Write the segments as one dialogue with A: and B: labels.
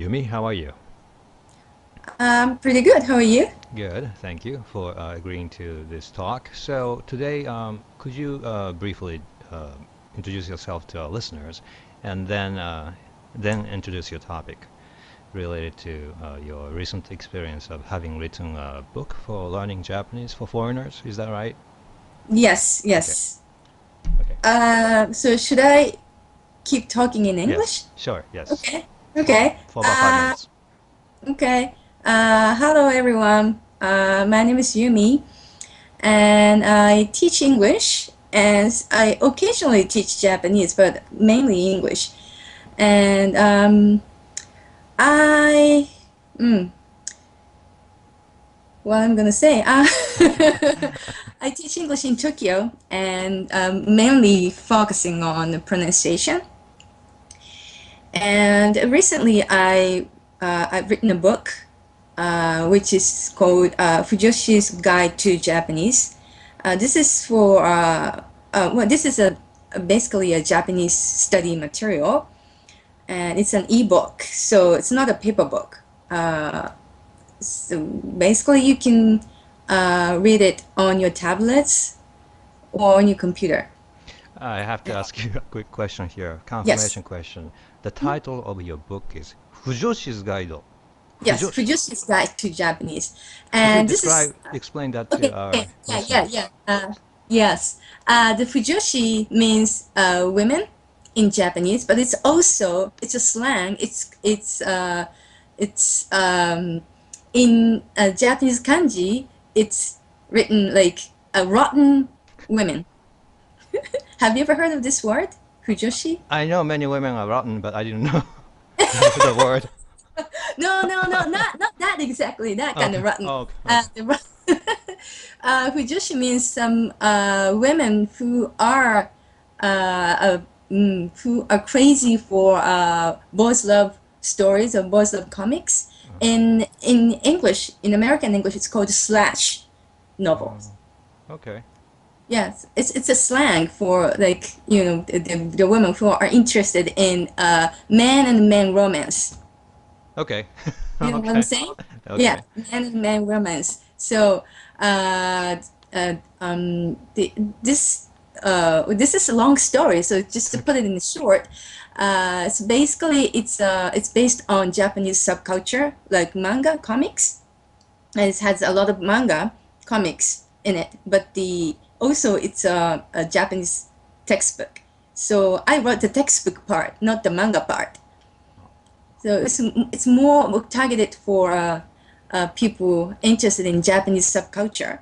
A: Yumi, how are you?
B: Pretty good. How are you?
A: Good, thank you for agreeing to this talk. So today, could you briefly introduce yourself to our listeners, and then introduce your topic related to your recent experience of having written a book for learning Japanese for foreigners? Is that right?
B: Yes,
A: Okay.
B: yes.
A: Okay.
B: So should I keep talking in English?
A: Yes. Sure. Yes.
B: Okay. Okay.
A: For about 5 minutes.
B: Okay. Hello, everyone. My name is Yumi, and I teach English, and I occasionally teach Japanese, but mainly English. And I, what I'm gonna say, I teach English in Tokyo, and mainly focusing on the pronunciation. And recently, I've written a book, which is called Fujoshi's Guide to Japanese. This is for this is basically a Japanese study material, and it's an ebook, so it's not a paper book. So basically, you can read it on your tablets or on your computer.
A: I have to ask you a quick question here,
B: Yes.
A: confirmation question. The title of your book is Fujoshi's Guide.
B: Yes,
A: Fujoshi.
B: Fujoshi's Guide to Japanese.
A: Could you
B: And this is
A: explain that
B: okay,
A: to our
B: okay, yeah,
A: listeners?
B: yes. The Fujoshi means women in Japanese, but it's also it's a slang. It's in Japanese kanji. It's written like rotten women. Have you ever heard of this word, Fujoshi?
A: I know many women are rotten, but I didn't know the word.
B: No, not that exactly. That kind
A: Okay.
B: of rotten.
A: Oh, okay.
B: Fujoshi means some women who are crazy for boys love stories or boys love comics. In English, in American English, it's called slash novels.
A: Okay.
B: Yes, it's a slang for like the women who are interested in man and man romance.
A: Okay.
B: You know what I'm
A: Okay.
B: saying?
A: Okay.
B: Yeah, man and man romance. So this is a long story. So just to put it in short, so basically it's based on Japanese subculture like manga comics. And it has a lot of manga comics in it, but also it's a Japanese textbook. So I wrote the textbook part, not the manga part. So it's more targeted for people interested in Japanese subculture.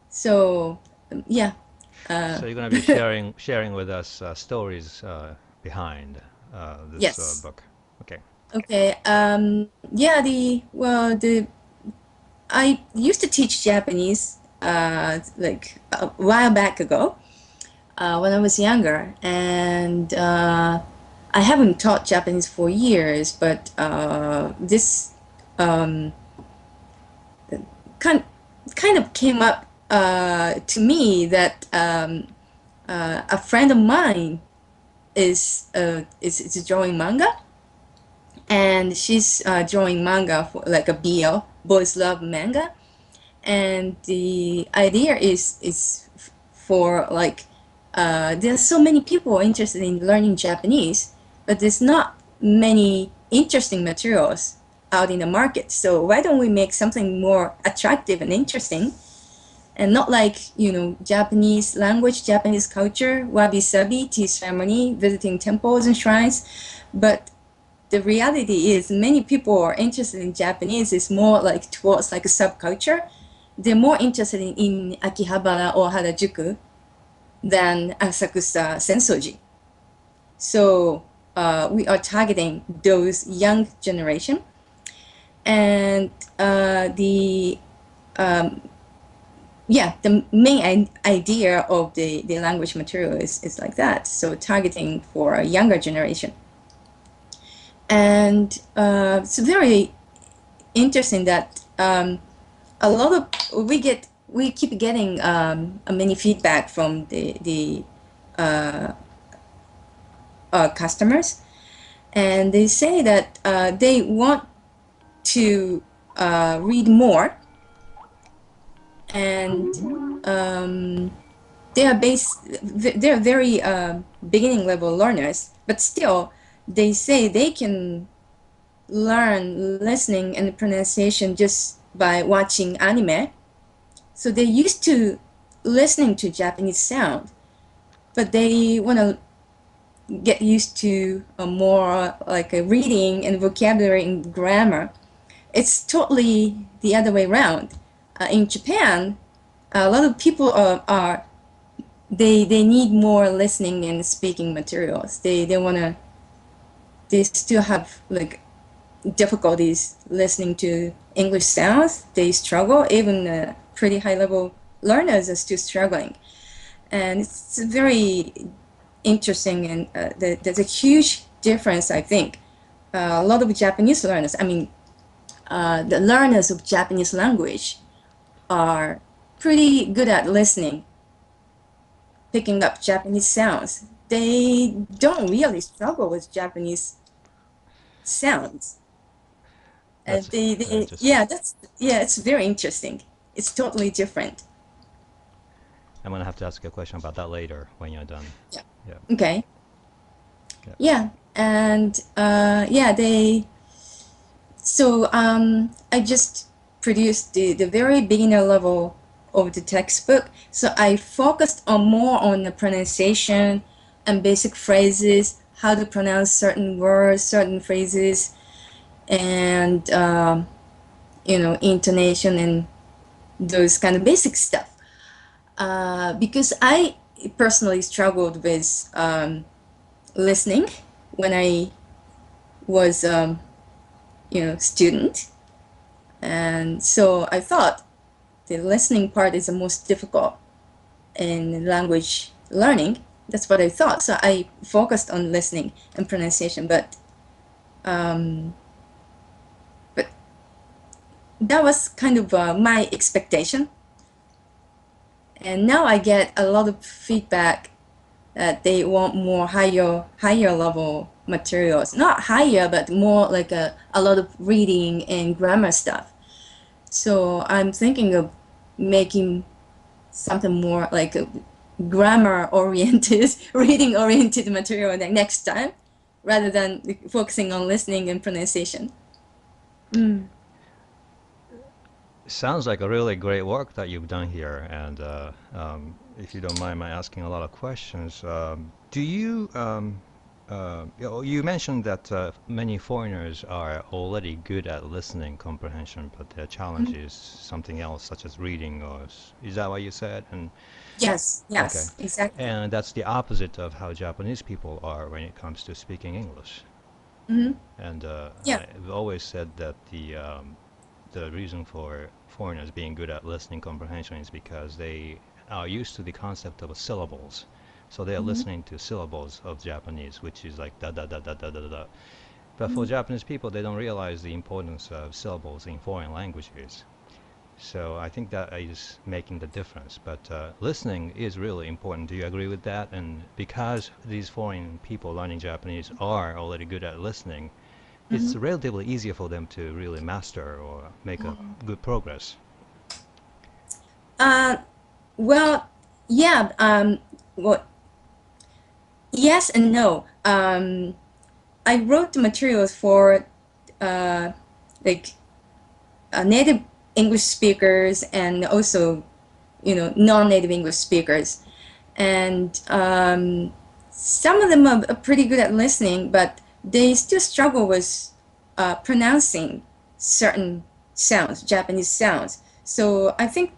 B: So yeah,
A: So you're going to be sharing with us stories behind this
B: yes.
A: book. Okay.
B: Okay. Yeah. I used to teach Japanese like a while back ago when I was younger, and I haven't taught Japanese for years, but this kind of came up to me that a friend of mine is drawing manga, and she's drawing manga for like a BL, boys love manga, and the idea is for like there's so many people interested in learning Japanese, but there's not many interesting materials out in the market. So why don't we make something more attractive and interesting, and not like Japanese language, Japanese culture, wabi-sabi, tea ceremony, visiting temples and shrines, but the reality is many people are interested in Japanese is more like towards like a subculture. They're more interested in Akihabara or Harajuku than Asakusa Sensoji. So we are targeting those young generation, and the main idea of the language material is like that. So targeting for a younger generation. And it's very interesting that a lot of we keep getting many feedback from the customers, And they say that they want to read more, and they're very beginning level learners, but still they say they can learn listening and pronunciation just by watching anime. So they're used to listening to Japanese sound, but they want to get used to a more like a reading and vocabulary and grammar. It's totally the other way around. In Japan, a lot of people they need more listening and speaking materials. They still have like difficulties listening to English sounds. They struggle. Even pretty high level learners are still struggling, and it's very interesting. And there's a huge difference, I think. A lot of Japanese learners, the learners of Japanese language are pretty good at listening, picking up Japanese sounds. They don't really struggle with Japanese sounds. And it's very interesting. It's totally different.
A: I'm gonna have to ask you a question about that later when you're done.
B: Yeah.
A: Yeah.
B: Okay.
A: Yeah.
B: Yeah, and I just produced the very beginner level of the textbook. So I focused more on the pronunciation and basic phrases, how to pronounce certain words, certain phrases, and intonation and those kind of basic stuff. Because I personally struggled with listening when I was student, and so I thought the listening part is the most difficult in language learning. That's what I thought. So I focused on listening and pronunciation, but that was kind of my expectation. And now I get a lot of feedback that they want more higher level materials. Not higher, but more like a lot of reading and grammar stuff. So I'm thinking of making something more like a grammar-oriented, reading-oriented material next time, rather than focusing on listening and pronunciation.
A: Sounds like a really great work that you've done here, and if you don't mind my asking a lot of questions, do you you mentioned that many foreigners are already good at listening comprehension, but their challenge is something else, such as reading, or is that what you said? And
B: Yes,
A: okay,
B: exactly.
A: and that's the opposite of how Japanese people are when it comes to speaking English.
B: Hmm.
A: And
B: Yeah.
A: I've always said that the reason for foreigners being good at listening comprehension is because they are used to the concept of syllables. So they are
B: Hmm.
A: listening to syllables of Japanese, which is like da da da da da da da da. But for
B: Hmm.
A: Japanese people, they don't realize the importance of syllables in foreign languages. So I think that is making the difference. But listening is really important. Do you agree with that? And because these foreign people learning Japanese are already good at listening, it's
B: Hmm.
A: relatively easier for them to really master or make a good progress.
B: Uh, well, yeah. Well, yes and no. I wrote the materials for uh, like native English speakers and also, non-native English speakers, and some of them are pretty good at listening, but they still struggle with pronouncing certain sounds, Japanese sounds. So I think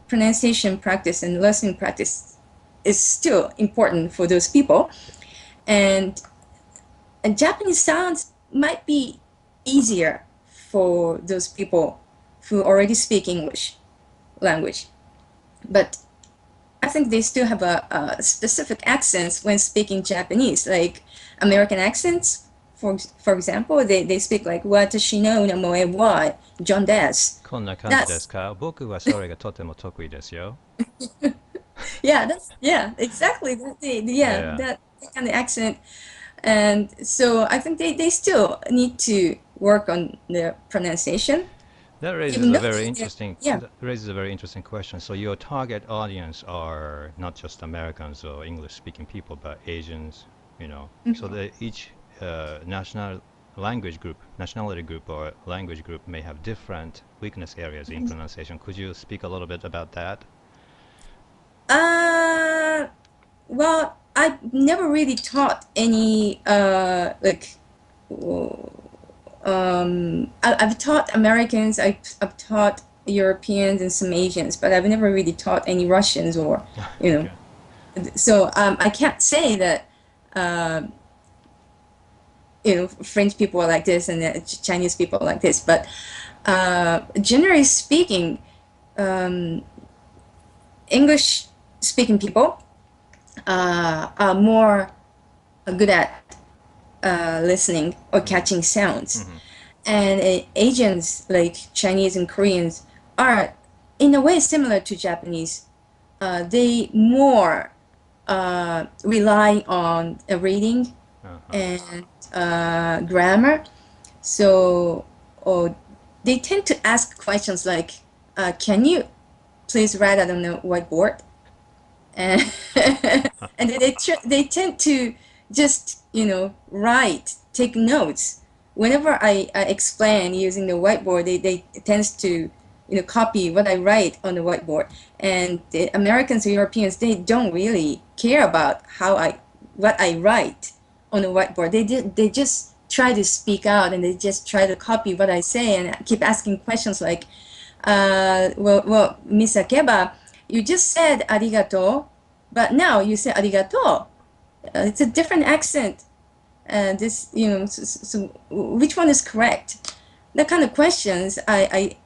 B: pronunciation practice and listening practice is still important for those people. And Japanese sounds might be easier for those people who already speak English language. But I think they still have a specific accents when speaking Japanese, like American accents. For example, they speak like "Watashi no namoe wa John desu."
A: こんな感じです
B: That's
A: か？僕はそれがとても得意ですよ。
B: yeah, that's yeah, exactly.
A: Yeah.
B: That kind of accent. And so I think they still need to work on their pronunciation.
A: That raises
B: Even
A: a
B: though
A: very
B: they-
A: interesting
B: yeah.
A: that raises a very interesting question. So your target audience are not just Americans or English-speaking people, but Asians, you know. So each nationality group or language group may have different weakness areas in pronunciation. Could you speak a little bit about that?
B: Well, I never really taught any I've taught Americans, I've taught Europeans and some Asians, but I've never really taught any Russians or you know.
A: Okay.
B: So I can't say that French people are like this and Chinese people are like this, but generally speaking, English speaking people are more good at listening or catching sounds. And Asians, like Chinese and Koreans, are in a way similar to Japanese. They more rely on reading and grammar. So they tend to ask questions like, can you please write it on the whiteboard? And, and they tend to just, write, take notes. Whenever I explain using the whiteboard, they tend to, copy what I write on the whiteboard. And the Americans or Europeans, they don't really care about what I write on the whiteboard. They just try to speak out and they just try to copy what I say and keep asking questions like, well, Miss Akeba, you just said arigato, but now you say arigato. It's a different accent. So which one is correct? That kind of questions, I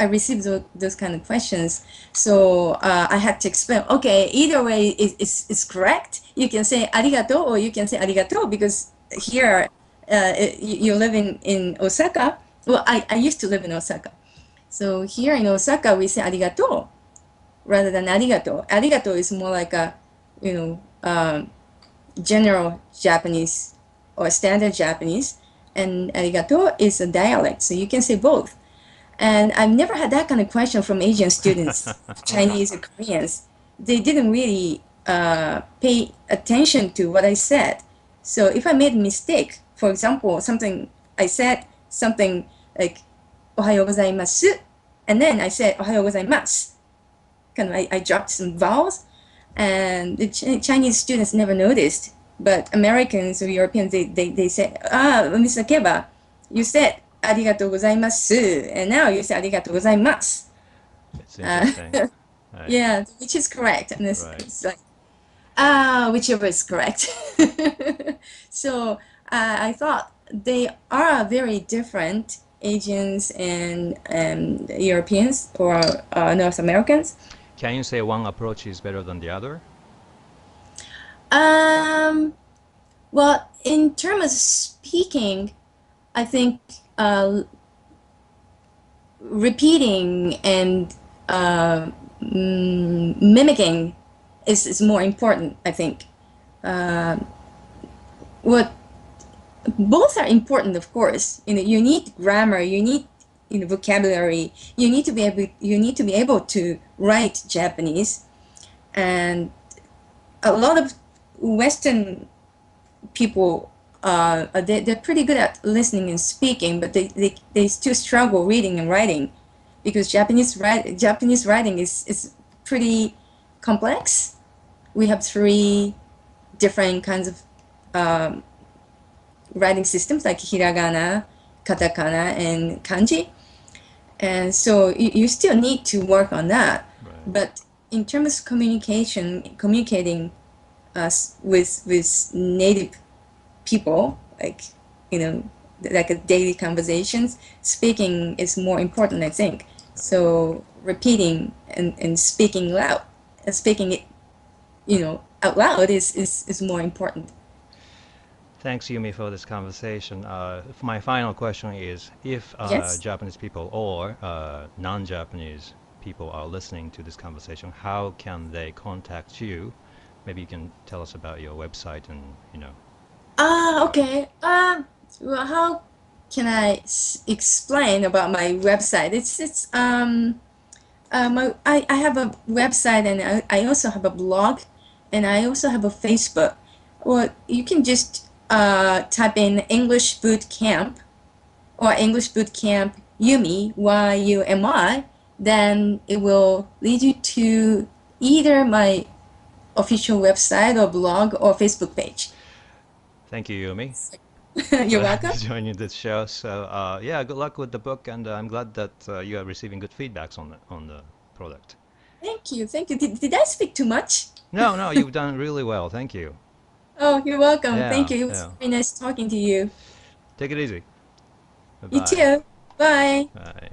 B: received those kind of questions. So I had to explain, okay, either way is correct. You can say arigato or you can say arigato because here you're living in Osaka. Well, I used to live in Osaka. So here in Osaka, we say arigato rather than arigato. Arigato is more like a, general Japanese or standard Japanese, and arigato is a dialect, so you can say both. And I've never had that kind of question from Asian students, Chinese or Koreans. They didn't really pay attention to what I said. So if I made a mistake, for example, I said something like "Ohayou gozaimasu," and then I said "Ohayou gozaimasu." I dropped some vowels, and the Chinese students never noticed. But Americans or Europeans, they said, Miss Akeba, you said "arigatou gozaimasu," and now you say "arigatou gozaimasu."
A: It's interesting. Right.
B: Yeah, which is correct. And
A: Right.
B: it's like, whichever is correct. So I thought they are very different, Asians and Europeans or North Americans.
A: Can you say one approach is better than the other?
B: Well, in terms of speaking, I think repeating and mimicking is more important, I think. What both are important, of course. You need grammar, you need vocabulary, you need to be able to write Japanese, and a lot of Western people they're pretty good at listening and speaking, but they still struggle reading and writing because Japanese writing is pretty complex. We have 3 different kinds of writing systems like hiragana, katakana, and kanji, and so you still need to work on that.
A: Right.
B: But in terms of communicating with native people, like daily conversations, speaking is more important, I think. So repeating and speaking loud, speaking it, out loud is more important.
A: Thanks, Yumi, for this conversation. My final question is, if
B: Yes.
A: Japanese people or non-Japanese people are listening to this conversation, how can they contact you? Maybe you can tell us about your website and
B: Okay. Well, how can I explain about my website? I have a website and I also have a blog and I also have a Facebook. Well, you can just type in English Boot Camp or English Boot Camp Yumi, YUMI, then it will lead you to either my official website or blog or Facebook page.
A: Thank you, Yumi.
B: You're welcome.
A: Joining this show. So yeah, good luck with the book, and I'm glad that you are receiving good feedbacks on the product.
B: Thank you. Thank you. Did I speak too much?
A: No, no, you've done really well. Thank you.
B: Oh, you're welcome.
A: Yeah,
B: Thank you. It was
A: yeah.
B: very nice talking to you.
A: Take it easy.
B: You
A: Bye-bye.
B: too. Bye.
A: Bye.